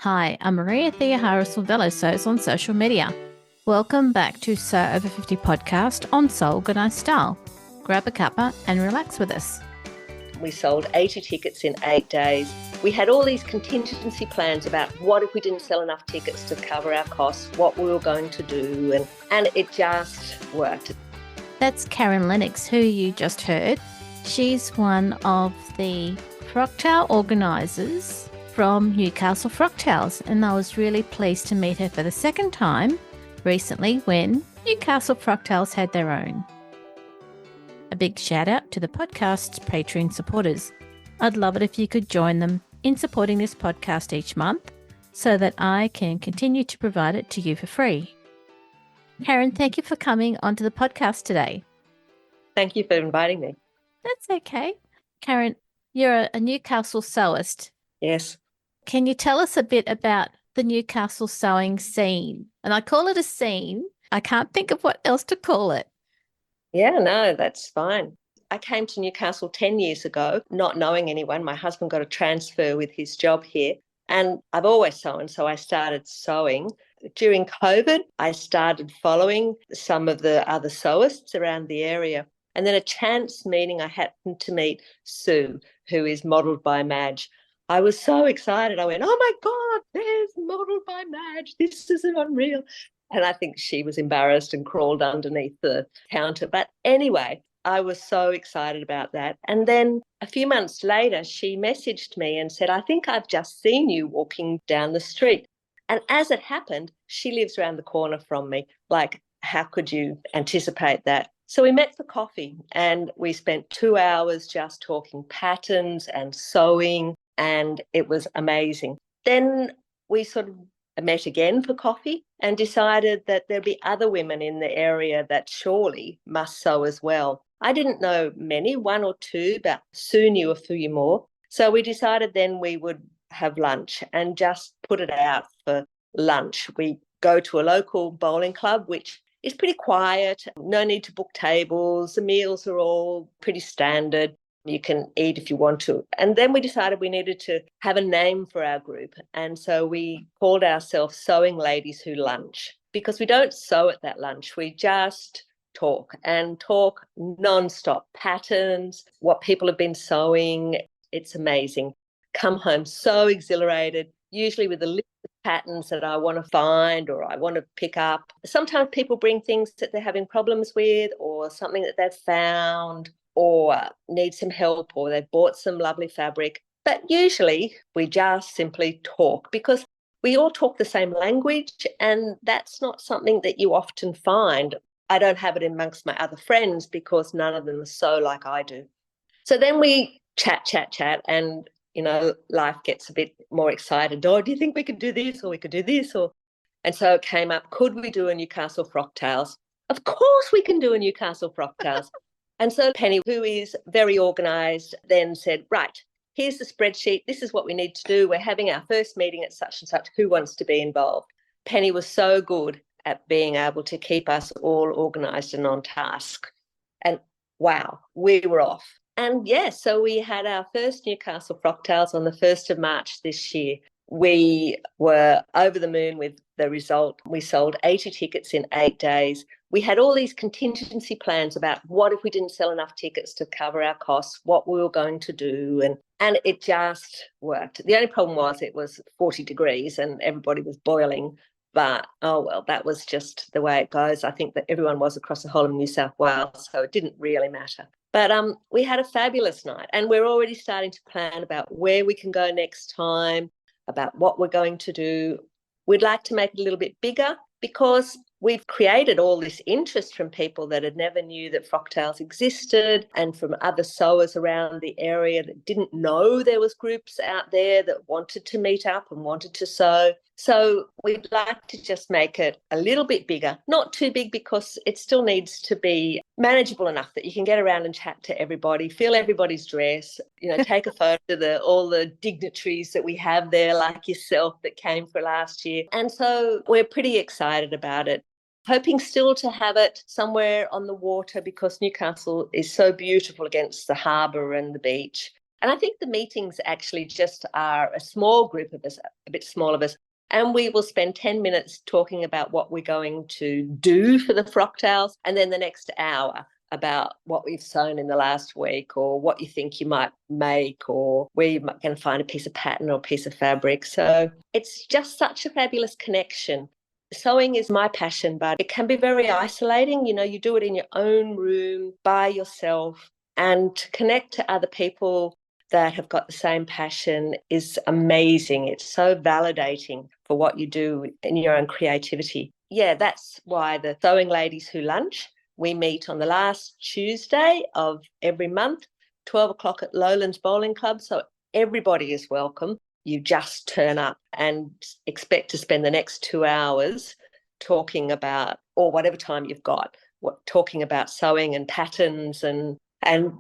Hi, I'm Maria Thea Harris-Silvello Sews on social media. Welcome back to Sew Over 50 podcast on Sew Organised Style. Grab a cuppa and relax with us. We sold 80 tickets in 8 days. We had all these contingency plans about what if we didn't sell enough tickets to cover our costs, what we were going to do, and it just worked. That's Karen Lennox, who you just heard. She's one of the Frocktail organisers from Newcastle Frocktails, and I was really pleased to meet her for the second time recently when Newcastle Frocktails had their own. A big shout out to the podcast's Patreon supporters. I'd love it if you could join them in supporting this podcast each month so that I can continue to provide it to you for free. Karen, thank you for coming onto the podcast today. Thank you for inviting me. That's okay. Karen, you're a Newcastle sewist. Yes. Can you tell us a bit about the Newcastle sewing scene? And I call it a scene. I can't think of what else to call it. Yeah, no, that's fine. I came to Newcastle 10 years ago, not knowing anyone. My husband got a transfer with his job here, and I've always sewn, so I started sewing. During COVID, I started following some of the other sewists around the area. And then a chance meeting, I happened to meet Sue, who is modelled by Madge. I was so excited. I went, oh my God, there's modelled by Madge. This is unreal. And I think she was embarrassed and crawled underneath the counter. But anyway, I was so excited about that. And then a few months later, she messaged me and said, I think I've just seen you walking down the street. And as it happened, she lives around the corner from me. Like, how could you anticipate that? So we met for coffee and we spent 2 hours just talking patterns and sewing, and it was amazing. Then we sort of met again for coffee and decided that there'd be other women in the area that surely must sew as well. I didn't know many, one or two, but Sue knew a few more. So we decided then we would have lunch and just put it out for lunch. We go to a local bowling club, which is pretty quiet, no need to book tables. The meals are all pretty standard. You can eat if you want to. And then we decided we needed to have a name for our group. And so we called ourselves Sewing Ladies Who Lunch, because we don't sew at that lunch. We just talk non-stop, patterns, what people have been sewing. It's amazing. Come home so exhilarated, usually with a list of patterns that I want to find or I want to pick up. Sometimes people bring things that they're having problems with or something that they've found or need some help, or they've bought some lovely fabric. But usually we just simply talk because we all talk the same language, and that's not something that you often find. I don't have it amongst my other friends because none of them are so like I do. So then we chat, and, life gets a bit more excited. Oh, do you think we could do this or we could do this? And so it came up, could we do a Newcastle Frocktails? Of course we can do a Newcastle Frocktails. And so Penny, who is very organised, then said, right, here's the spreadsheet. This is what we need to do. We're having our first meeting at such and such. Who wants to be involved? Penny was so good at being able to keep us all organised and on task. And wow, we were off. And yes, so we had our first Newcastle Frocktails on the 1st of March this year. We were over the moon with the result. We sold 80 tickets in 8 days. We had all these contingency plans about what if we didn't sell enough tickets to cover our costs, what we were going to do, and it just worked. The only problem was it was 40 degrees and everybody was boiling, but oh well, that was just the way it goes. I think that everyone was across the whole of New South Wales, so it didn't really matter. But we had a fabulous night, and we're already starting to plan about where we can go next time, about what we're going to do. We'd like to make it a little bit bigger because we've created all this interest from people that had never knew that Frocktails existed, and from other sewers around the area that didn't know there was groups out there that wanted to meet up and wanted to sew. So we'd like to just make it a little bit bigger, not too big because it still needs to be manageable enough that you can get around and chat to everybody, feel everybody's dress, take a photo of all the dignitaries that we have there, like yourself, that came for last year. And so we're pretty excited about it. Hoping still to have it somewhere on the water because Newcastle is so beautiful against the harbour and the beach. And I think the meetings actually just are a small group of us, a bit small of us, and we will spend 10 minutes talking about what we're going to do for the Frocktails, and then the next hour about what we've sewn in the last week, or what you think you might make, or where you might going to find a piece of pattern or a piece of fabric. So it's just such a fabulous connection. Sewing is my passion, but it can be very isolating. You know, you do it in your own room by yourself, and to connect to other people that have got the same passion is amazing. It's so validating for what you do in your own creativity. Yeah, that's why the Sewing Ladies Who Lunch, we meet on the last Tuesday of every month, 12 o'clock at Lowlands Bowling Club. So everybody is welcome. You just turn up and expect to spend the next 2 hours talking about, or whatever time you've got, talking about sewing and patterns, and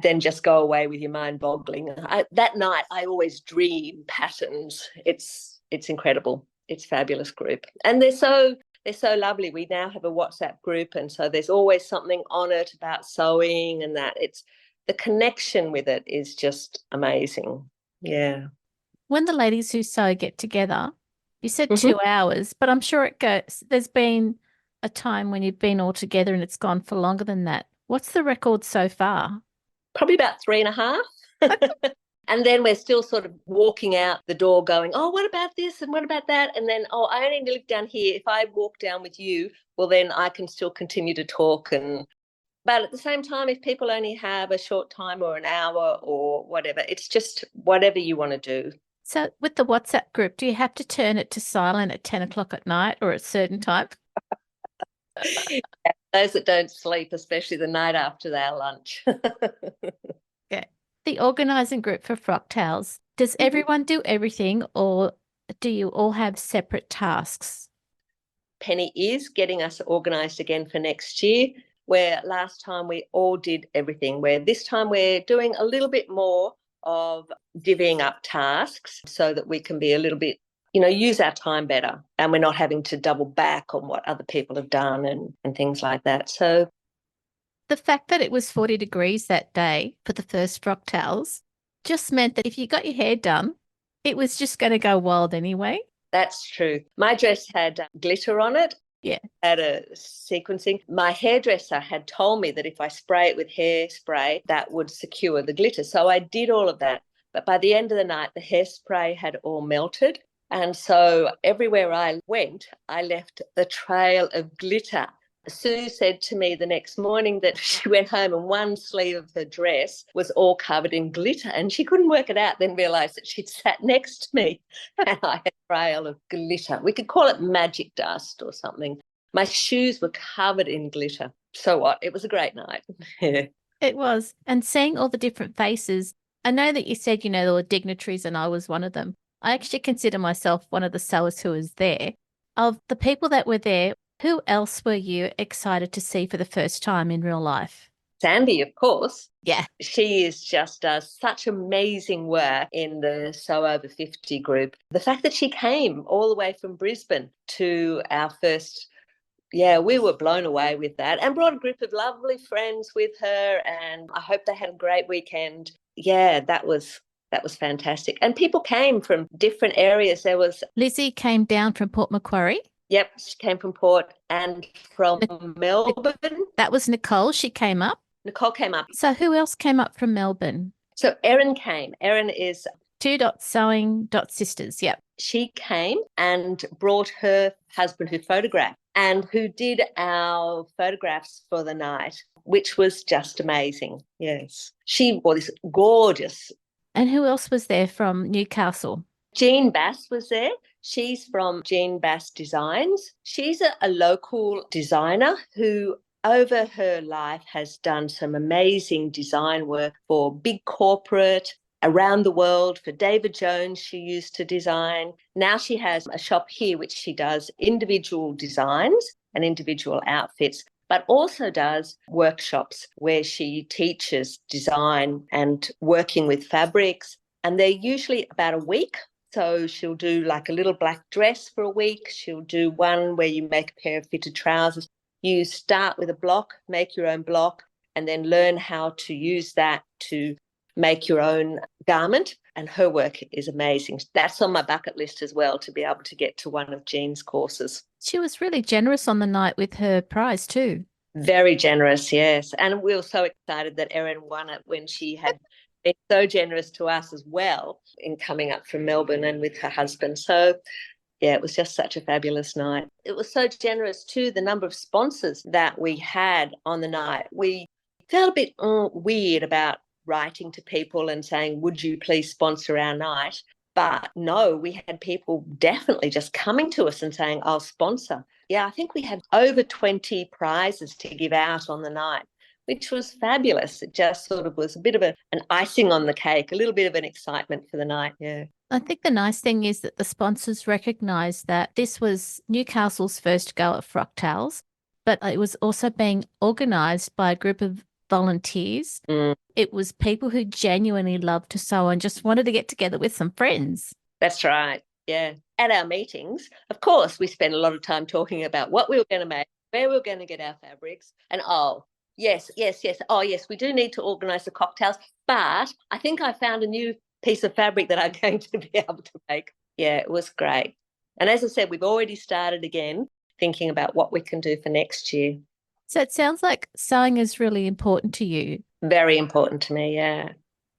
then just go away with your mind boggling. That night, I always dream patterns. It's incredible. It's a fabulous group. And they're so lovely. We now have a WhatsApp group, and so there's always something on it about sewing, and that it's the connection with it is just amazing. Yeah. When the ladies who sew get together, you said 2 hours, but I'm sure there's been a time when you've been all together and it's gone for longer than that. What's the record so far? Probably about 3.5. And then we're still sort of walking out the door going, oh, what about this and what about that? And then, oh, I only live down here. If I walk down with you, well, then I can still continue to talk. But at the same time, if people only have a short time or an hour or whatever, it's just whatever you want to do. So with the WhatsApp group, do you have to turn it to silent at 10 o'clock at night or at a certain time? Those that don't sleep, especially the night after their lunch. Yeah. The organising group for Frocktails, does everyone do everything, or do you all have separate tasks? Penny is getting us organised again for next year, where last time we all did everything, where this time we're doing a little bit more of divvying up tasks so that we can be a little bit, use our time better, and we're not having to double back on what other people have done and things like that. So the fact that it was 40 degrees that day for the first Frocktails just meant that if you got your hair done, it was just going to go wild anyway. That's true. My dress had glitter on it. Yeah. Had a sequencing. My hairdresser had told me that if I spray it with hairspray, that would secure the glitter. So I did all of that. But by the end of the night, the hairspray had all melted. And so everywhere I went, I left the trail of glitter. Sue said to me the next morning that she went home and one sleeve of her dress was all covered in glitter, and she couldn't work it out, then realised that she'd sat next to me and I had a trail of glitter. We could call it magic dust or something. My shoes were covered in glitter. So what? It was a great night. It was. And seeing all the different faces, I know that you said, there were dignitaries and I was one of them. I actually consider myself one of the sewers who was there. Of the people that were there, who else were you excited to see for the first time in real life? Sandy, of course. Yeah. She is just does such amazing work in the Sew Over 50 group. The fact that she came all the way from Brisbane to our first, we were blown away with that, and brought a group of lovely friends with her, and I hope they had a great weekend. Yeah, that was fantastic. And people came from different areas. There was Lizzie came down from Port Macquarie. Yep, she came from Port and from Melbourne. That was Nicole. She came up. Nicole came up. So who else came up from Melbourne? So Erin came. Erin is 2.sewing.sisters. Yep. She came and brought her husband who photographed and who did our photographs for the night, which was just amazing. Yes. She wore this gorgeous. And who else was there from Newcastle? Jean Bass was there. She's from Jean Bass Designs. She's a local designer who over her life has done some amazing design work for big corporate around the world. For David Jones, she used to design. Now she has a shop here which she does individual designs and individual outfits, but also does workshops where she teaches design and working with fabrics. And they're usually about a week. So she'll do like a little black dress for a week. She'll do one where you make a pair of fitted trousers. You start with a block, make your own block, and then learn how to use that to make your own garment. And her work is amazing. That's on my bucket list as well, to be able to get to one of Jean's courses. She was really generous on the night with her prize too. Very generous, yes. And we were so excited that Erin won it when she had been so generous to us as well in coming up from Melbourne and with her husband. So, yeah, it was just such a fabulous night. It was so generous too, the number of sponsors that we had on the night. We felt a bit weird about writing to people and saying, would you please sponsor our night? But no, we had people definitely just coming to us and saying, I'll sponsor. Yeah, I think we had over 20 prizes to give out on the night, which was fabulous. It just sort of was a bit of an icing on the cake, a little bit of an excitement for the night. Yeah. I think the nice thing is that the sponsors recognised that this was Newcastle's first go at Frocktails, but it was also being organised by a group of volunteers. It was people who genuinely loved to sew and just wanted to get together with some friends. That's right. Yeah. At our meetings, of course, we spent a lot of time talking about what we were going to make, where we were going to get our fabrics, and yes. Oh, yes, we do need to organise the cocktails, but I think I found a new piece of fabric that I'm going to be able to make. Yeah, it was great. And as I said, we've already started again thinking about what we can do for next year. So it sounds like sewing is really important to you. Very important to me, yeah.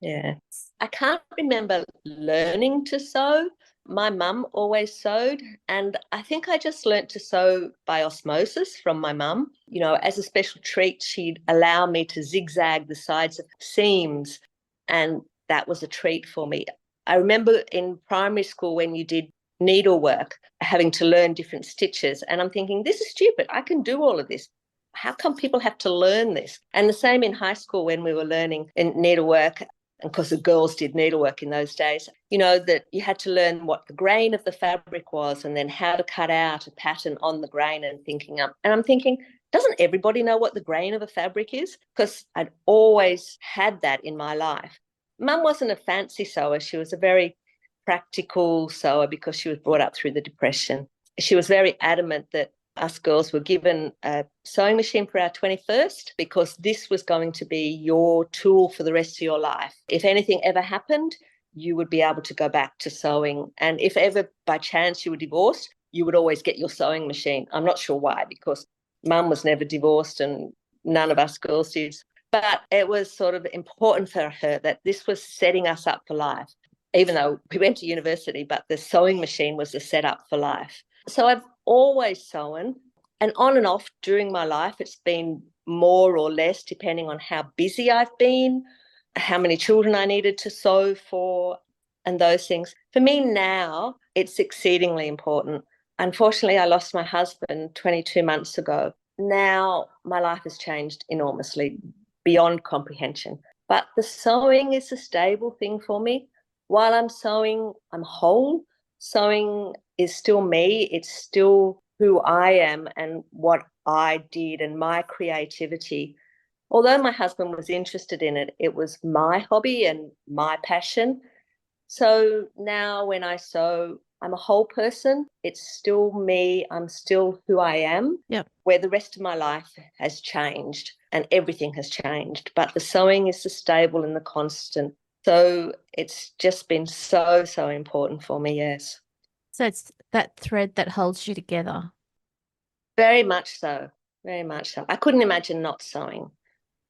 Yeah. I can't remember learning to sew. My mum always sewed, and I think I just learnt to sew by osmosis from my mum. You know, as a special treat, she'd allow me to zigzag the sides of seams, and that was a treat for me. I remember in primary school when you did needlework, having to learn different stitches, and I'm thinking, this is stupid. I can do all of this. How come people have to learn this? And the same in high school when we were learning in needlework, and of course the girls did needlework in those days, you know, that you had to learn what the grain of the fabric was and then how to cut out a pattern on the grain and thinking up. And I'm thinking, doesn't everybody know what the grain of a fabric is? Because I'd always had that in my life. Mum wasn't a fancy sewer. She was a very practical sewer because she was brought up through the Depression. She was very adamant that us girls were given a sewing machine for our 21st because this was going to be your tool for the rest of your life. If anything ever happened, you would be able to go back to sewing. And if ever by chance you were divorced, you would always get your sewing machine. I'm not sure why, because Mum was never divorced and none of us girls did. But it was sort of important for her that this was setting us up for life, even though we went to university, but the sewing machine was the setup for life. So I've always sewn, and on and off during my life, it's been more or less depending on how busy I've been, how many children I needed to sew for, and those things. For me now, it's exceedingly important. Unfortunately, I lost my husband 22 months ago. Now my life has changed enormously, beyond comprehension. But the sewing is a stable thing for me. While I'm sewing, I'm whole. Sewing is still me. It's still who I am and what I did and my creativity. Although my husband was interested in it, it was my hobby and my passion. So now when I sew, I'm a whole person. It's still me. I'm still who I am. Yeah. Where the rest of my life has changed and everything has changed. But the sewing is the stable and the constant. So it's just been so, so important for me, yes. So it's that thread that holds you together. Very much so, very much so. I couldn't imagine not sewing,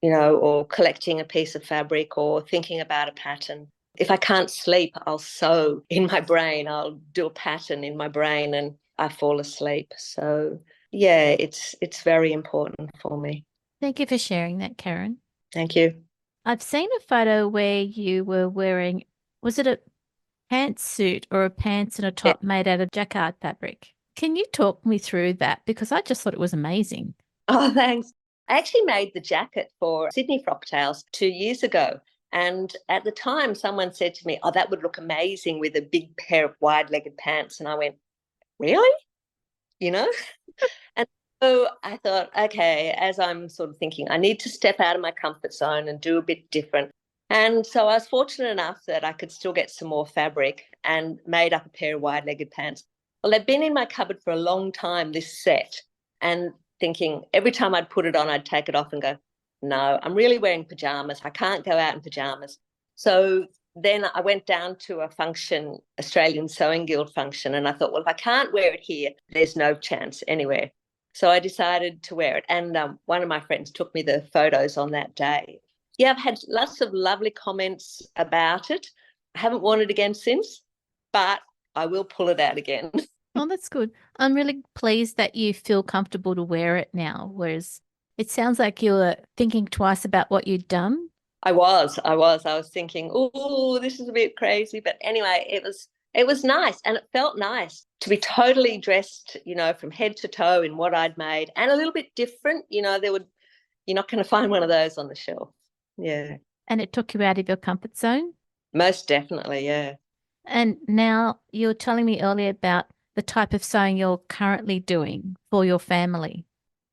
you know, or collecting a piece of fabric or thinking about a pattern. If I can't sleep, I'll sew in my brain. I'll do a pattern in my brain and I fall asleep. So, yeah, it's very important for me. Thank you for sharing that, Karen. Thank you. I've seen a photo where you were wearing, was it a pantsuit or a pants and a top made out of jacquard fabric? Can you talk me through that? Because I just thought it was amazing. Oh, thanks. I actually made the jacket for Sydney Frocktails 2 years ago. And at the time, someone said to me, oh, that would look amazing with a big pair of wide-legged pants. And I went, really? You know? And so I thought, okay, as I'm sort of thinking, I need to step out of my comfort zone and do a bit different. And so I was fortunate enough that I could still get some more fabric and made up a pair of wide-legged pants. Well, they've been in my cupboard for a long time, this set, and thinking every time I'd put it on, I'd take it off and go, no, I'm really wearing pajamas. I can't go out in pajamas. So then I went down to a function, Australian Sewing Guild function, and I thought, well, if I can't wear it here, there's no chance anywhere. So I decided to wear it. And one of my friends took me the photos on that day. Yeah, I've had lots of lovely comments about it. I haven't worn it again since, but I will pull it out again. Oh, that's good. I'm really pleased that you feel comfortable to wear it now, whereas it sounds like you were thinking twice about what you'd done. I was thinking, oh, this is a bit crazy. But anyway, it was nice, and it felt nice to be totally dressed, from head to toe in what I'd made, and a little bit different. You're not going to find one of those on the shelf. Yeah. And it took you out of your comfort zone. Most definitely, yeah. And now you were telling me earlier about the type of sewing you're currently doing for your family.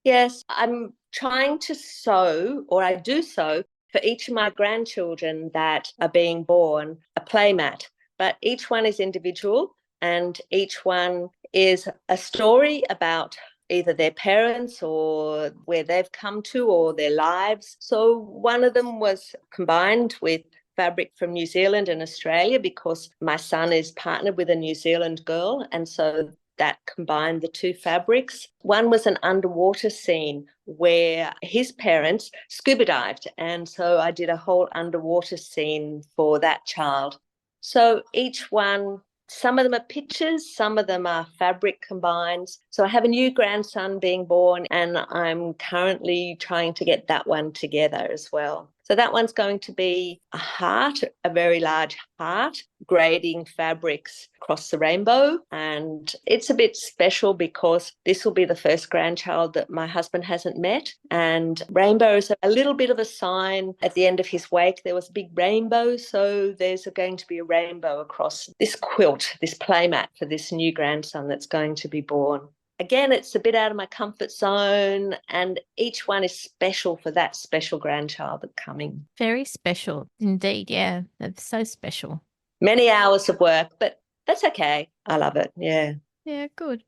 Yes, I'm trying to sew, or I do sew, for each of my grandchildren that are being born a playmat. But each one is individual, and each one is a story about either their parents or where they've come to or their lives. So one of them was combined with fabric from New Zealand and Australia because my son is partnered with a New Zealand girl, and so that combined the two fabrics. One was an underwater scene where his parents scuba dived, and so I did a whole underwater scene for that child. So each one, some of them are pictures, some of them are fabric combines. So I have a new grandson being born, and I'm currently trying to get that one together as well. So that one's going to be a heart, a very large heart, grading fabrics across the rainbow. And it's a bit special because this will be the first grandchild that my husband hasn't met. And rainbow is a little bit of a sign. At the end of his wake, there was a big rainbow. So there's going to be a rainbow across this quilt, this playmat for this new grandson that's going to be born. Again, it's a bit out of my comfort zone, and each one is special for that special grandchild that's coming. Very special indeed. Yeah, that's so special. Many hours of work, but that's okay. I love it. Yeah. Yeah, good.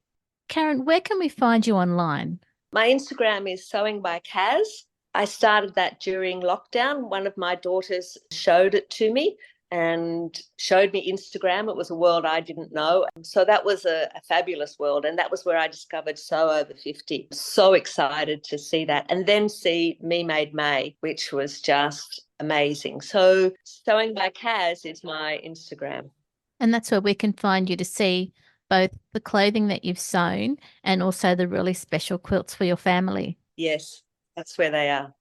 Karen, where can we find you online? My Instagram is Sewing by Kaz. I started that during lockdown. One of my daughters showed it to me and showed me Instagram. It was a world I didn't know. So that was a fabulous world. And that was where I discovered Sew Over 50. So excited to see that. And then see Me Made May, which was just amazing. So Sewing by Kaz is my Instagram. And that's where we can find you to see both the clothing that you've sewn and also the really special quilts for your family. Yes, that's where they are.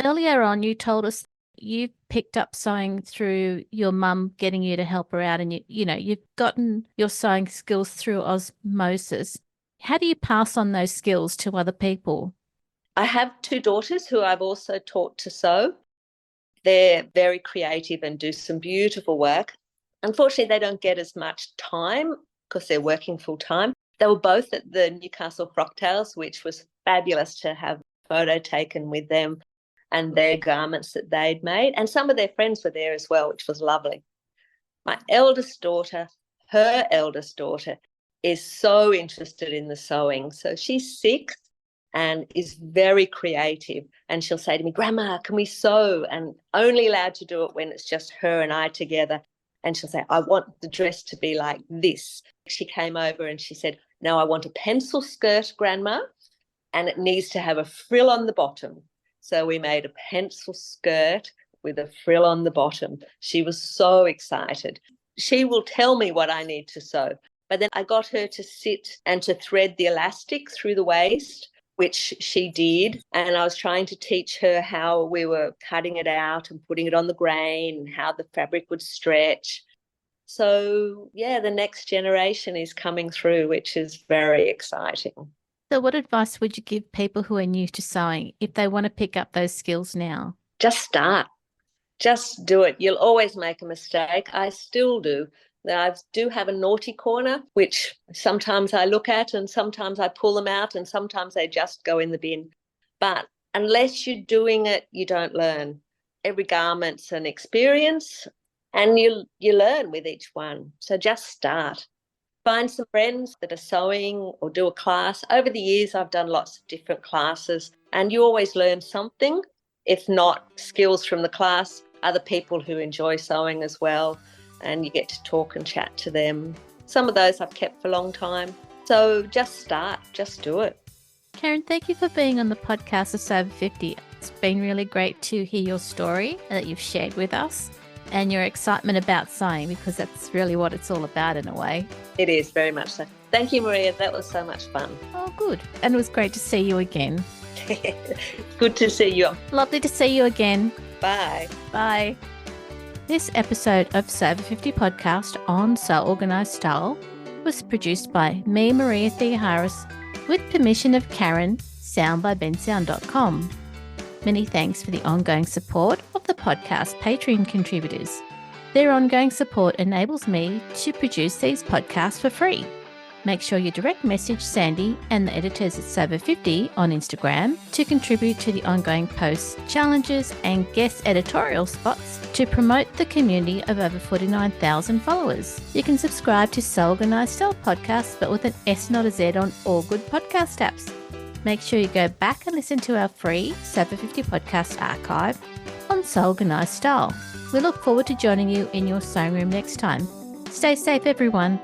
Earlier on, you told us you picked up sewing through your mum getting you to help her out, and you've gotten your sewing skills through osmosis. How do you pass on those skills to other people? I have two daughters who I've also taught to sew. They're very creative and do some beautiful work. Unfortunately, they don't get as much time because they're working full time. They were both at the Newcastle Frocktails, which was fabulous to have a photo taken with them and their garments that they'd made. And some of their friends were there as well, which was lovely. My eldest daughter, her eldest daughter, is so interested in the sewing. So she's 6 and is very creative. And she'll say to me, Grandma, can we sew? And only allowed to do it when it's just her and I together. And she'll say, I want the dress to be like this. She came over and she said, no, I want a pencil skirt, Grandma, and it needs to have a frill on the bottom. So we made a pencil skirt with a frill on the bottom. She was so excited. She will tell me what I need to sew. But then I got her to sit and to thread the elastic through the waist, which she did. And I was trying to teach her how we were cutting it out and putting it on the grain and how the fabric would stretch. So, yeah, the next generation is coming through, which is very exciting. So what advice would you give people who are new to sewing if they want to pick up those skills now? Just start. Just do it. You'll always make a mistake. I still do. I do have a naughty corner, which sometimes I look at and sometimes I pull them out and sometimes they just go in the bin. But unless you're doing it, you don't learn. Every garment's an experience and you learn with each one. So just start. Find some friends that are sewing or do a class. Over the years, I've done lots of different classes and you always learn something. If not skills from the class, other people who enjoy sewing as well, and you get to talk and chat to them. Some of those I've kept for a long time. So just start, just do it. Karen, thank you for being on the podcast of Sew 50. It's been really great to hear your story that you've shared with us and your excitement about sewing, because that's really what it's all about in a way. It is, very much so. Thank you, Maria. That was so much fun. Oh, good. And it was great to see you again. Good to see you. Lovely to see you again. Bye. Bye. This episode of Sew 50 podcast on Sew Organised Style was produced by me, Maria Thea Harris, with permission of Karen, soundbybensound.com. Many thanks for the ongoing support of the podcast Patreon contributors. Their ongoing support enables me to produce these podcasts for free. Make sure you direct message Sandy and the editors at Sew50 on Instagram to contribute to the ongoing posts, challenges and guest editorial spots to promote the community of over 49,000 followers. You can subscribe to Sew Organised Style podcast, but with an S, not a Z, on all good podcast apps. Make sure you go back and listen to our free Sew50 podcast archive on Sew Organised Style. We look forward to joining you in your sewing room next time. Stay safe, everyone.